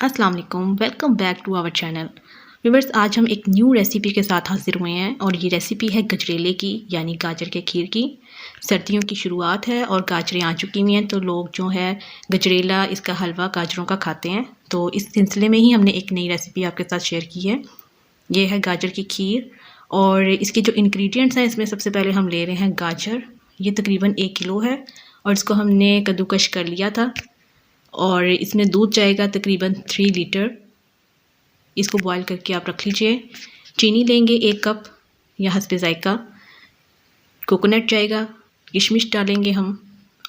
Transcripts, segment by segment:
अस्सलाम वालेकुम, welcome back to our channel. Viewers, आज हम एक न्यू रेसिपी के साथ हाजिर हुए हैं और ये रेसिपी है गजरेले की, यानी गाजर के खीर की। सर्दियों की शुरुआत है और गाजरें आ चुकी हुई हैं, तो लोग जो है गजरेला, इसका हलवा गाजरों का खाते हैं। तो इस सिलसिले में ही हमने एक नई रेसिपी आपके साथ शेयर की है। ये है गाजर की खीर और इसके जो इंग्रेडिएंट्स हैं, इसमें सबसे पहले हम ले रहे हैं गाजर। ये तकरीबन 1 किलो है और इसको हमने कद्दूकश कर लिया था। और इसमें दूध जाएगा तकरीबन 3 लीटर। इसको बॉईल करके आप रख लीजिए। चीनी लेंगे 1 कप या हस्बे ज़ायका। कोकोनट जाएगा, किशमिश डालेंगे हम,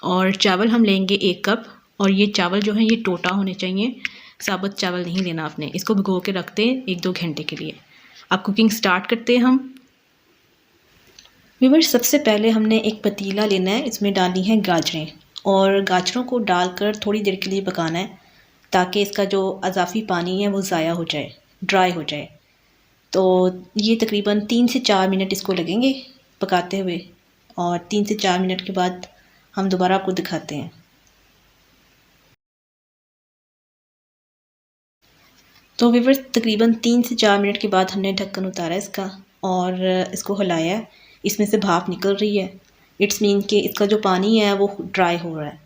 और चावल हम लेंगे 1 कप। और ये चावल जो है ये टोटा होने चाहिए, साबुत चावल नहीं लेना आपने। इसको भिगो के रख दें 1-2 घंटे के लिए। अब कुकिंग स्टार्ट करते हैं हम। व्यूअर्स, सबसे पहले हमने एक पतीला लेना है, इसमें डालनी है गाजरें और गाजरों को डालकर थोड़ी देर के लिए पकाना है ताकि इसका जो अज़ाफ़ी पानी है वो ज़ाया हो जाए, ड्राई हो जाए। तो ये तकरीबन 3 से 4 मिनट इसको लगेंगे पकाते हुए और 3 से 4 मिनट के बाद हम दोबारा आपको दिखाते हैं। तो व्यूअर्स, तकरीबन 3 से 4 मिनट के बाद हमने ढक्कन उतारा इसका और इसको हिलाया। इसमें से भाप निकल रही है, इट्स मीन कि इसका जो पानी है वो ड्राई हो रहा है।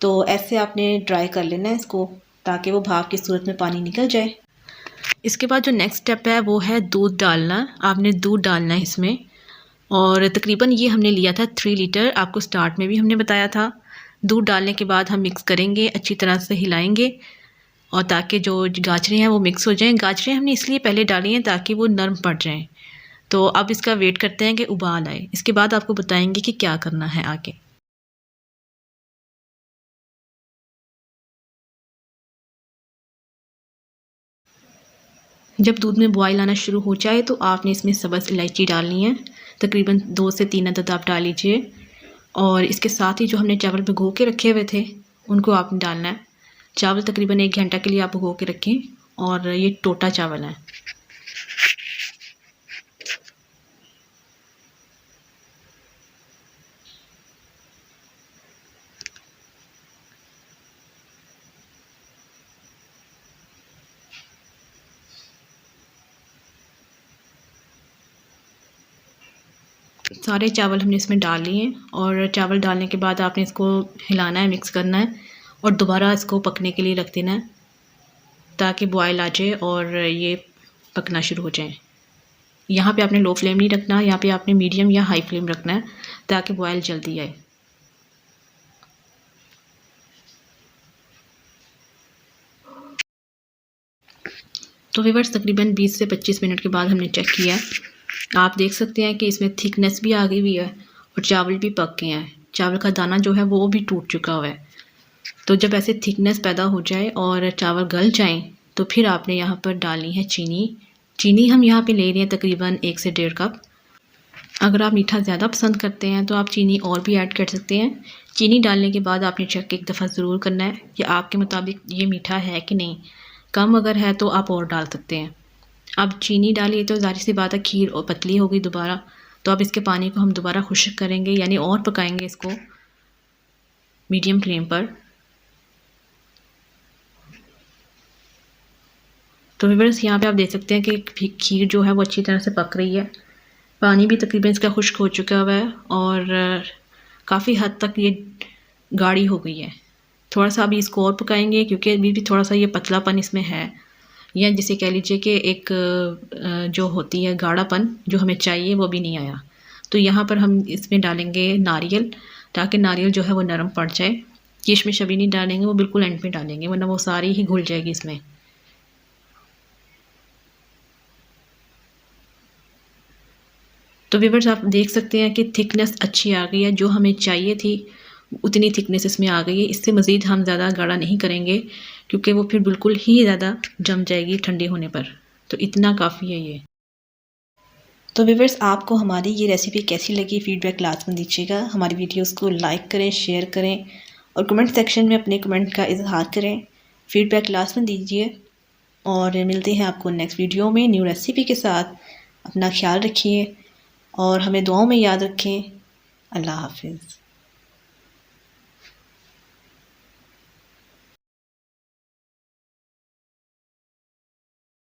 तो ऐसे आपने ड्राई कर लेना है इसको ताकि वो भाप की सूरत में पानी निकल जाए। इसके बाद जो नेक्स्ट स्टेप है वो है दूध डालना। आपने दूध डालना है इसमें और तकरीबन ये हमने लिया था 3 लीटर, आपको स्टार्ट में भी हमने बताया था। दूध डालने के बाद हम मिक्स करेंगे, अच्छी तरह से हिलाएंगे और ताकि जो गाजरें हैं वो मिक्स हो जाएं। गाजरें हमने इसलिए पहले डाली हैं ताकि वो नरम पड़ जाएं। तो अब इसका वेट करते हैं कि उबाल आए। इसके बाद आपको बताएंगे कि क्या करना है आगे। जब दूध में बॉयल आना शुरू हो जाए तो आपने इसमें सब्ज़ इलायची डालनी है, तकरीबन 2 से 3 अदद आप डाल लीजिए। और इसके साथ ही जो हमने चावल भिगो के रखे हुए थे उनको आपने डालना है। चावल तकरीबन 1 घंटा के लिए आप भिगो के रखें और ये टोटा चावल है। सारे चावल हमने इसमें डाल लिए और चावल डालने के बाद आपने इसको हिलाना है, मिक्स करना है और दोबारा इसको पकने के लिए रख देना है ताकि बॉयल आ जाए और ये पकना शुरू हो जाए। यहाँ पे आपने लो फ्लेम नहीं रखना, यहाँ पे आपने मीडियम या हाई फ्लेम रखना है ताकि बॉयल जल्दी आए। तो व्यूअर्स, तकरीबन 20 से 25 मिनट के बाद हमने चेक किया है। आप देख सकते हैं कि इसमें थिकनेस भी आ गई हुई है और चावल भी पक गए हैं। चावल का दाना जो है वो भी टूट चुका हुआ है। तो जब ऐसे थिकनेस पैदा हो जाए और चावल गल जाएं तो फिर आपने यहाँ पर डालनी है चीनी। चीनी हम यहाँ पे ले रहे हैं तकरीबन 1 से 1.5 कप। अगर आप मीठा ज़्यादा पसंद करते हैं तो आप चीनी और भी ऐड कर सकते हैं। चीनी डालने के बाद आपने चेक एक दफ़ा ज़रूर करना है कि आपके मुताबिक ये मीठा है कि नहीं। कम अगर है तो आप और डाल सकते हैं। अब चीनी डालिए तो ज़ाहिर सी बात है खीर और पतली हो गई दोबारा। तो अब इसके पानी को हम दोबारा खुश्क करेंगे, यानी और पकाएंगे इसको मीडियम फ्लेम पर। तो व्यूअर्स, यहाँ पे आप देख सकते हैं कि खीर जो है वो अच्छी तरह से पक रही है। पानी भी तकरीबन इसका खुश्क हो चुका हुआ है और काफ़ी हद तक ये गाढ़ी हो गई है। थोड़ा सा अभी इसको और पकाएंगे क्योंकि अभी भी थोड़ा सा ये पतलापन इसमें है, या जिसे कह लीजिए कि एक जो होती है गाढ़ापन जो हमें चाहिए वो भी नहीं आया। तो यहाँ पर हम इसमें डालेंगे नारियल ताकि नारियल जो है वो नरम पड़ जाए। किशमिश अभी नहीं डालेंगे, वो बिल्कुल एंड में डालेंगे वरना वो सारी ही घुल जाएगी इसमें। तो व्यूअर्स, आप देख सकते हैं कि थिकनेस अच्छी आ गई है, जो हमें चाहिए थी उतनी थिकनेस इसमें आ गई है। इससे मज़ीद हम ज़्यादा गाढ़ा नहीं करेंगे क्योंकि वो फिर बिल्कुल ही ज़्यादा जम जाएगी ठंडे होने पर। तो इतना काफ़ी है ये। तो व्यूअर्स, आपको हमारी ये रेसिपी कैसी लगी फीडबैक लास्ट में दीजिएगा। हमारी वीडियोस को लाइक करें, शेयर करें और कमेंट सेक्शन में अपने कमेंट का इजहार करें। फीडबैक लास्ट में दीजिए और मिलते हैं आपको नेक्स्ट वीडियो में न्यू रेसिपी के साथ। अपना ख्याल रखिए और हमें दुआओं में याद रखें। अल्लाह हाफिज़।